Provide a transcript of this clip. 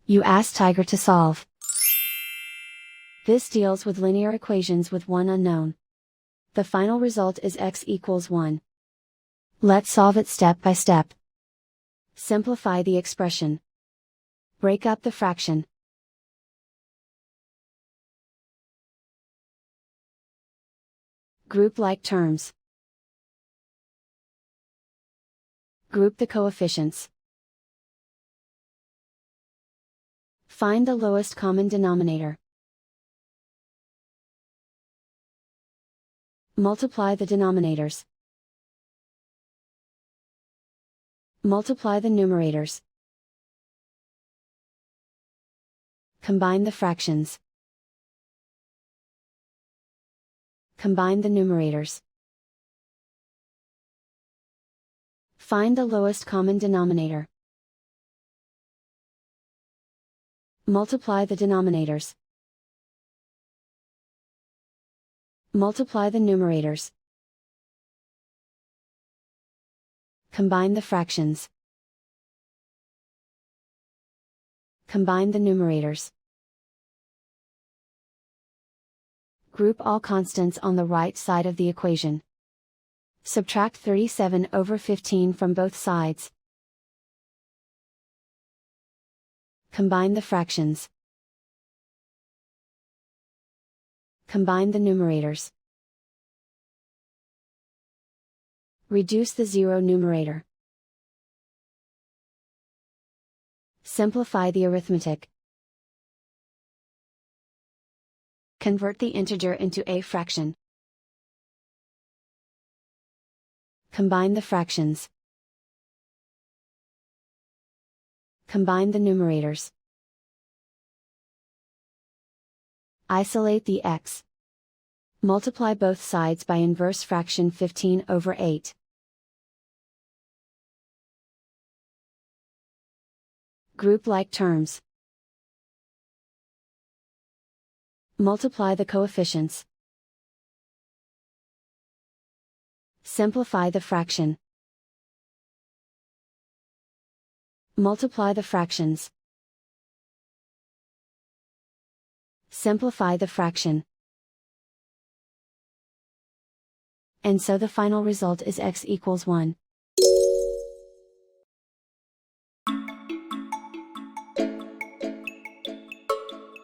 You ask Tiger to solve. This deals with linear equations with one unknown. The final result is x equals 1. Let's solve it step by step. Simplify the expression. Break up the fraction. Group like terms. Group the coefficients. Find the lowest common denominator. Multiply the denominators. Multiply the numerators. Combine the fractions. Combine the numerators. Find the lowest common denominator. Multiply the denominators. Multiply the numerators. Combine the fractions. Combine the numerators. Group all constants on the right side of the equation. Subtract 37 over 15 from both sides. Combine the fractions. Combine the numerators. Reduce the zero numerator. Simplify the arithmetic. Convert the integer into a fraction. Combine the fractions. Combine the numerators. Isolate the x. Multiply both sides by inverse fraction 15 over 8. Group like terms. Multiply the coefficients. Simplify the fraction. Multiply the fractions. Simplify the fraction. And so the final result is x equals 1.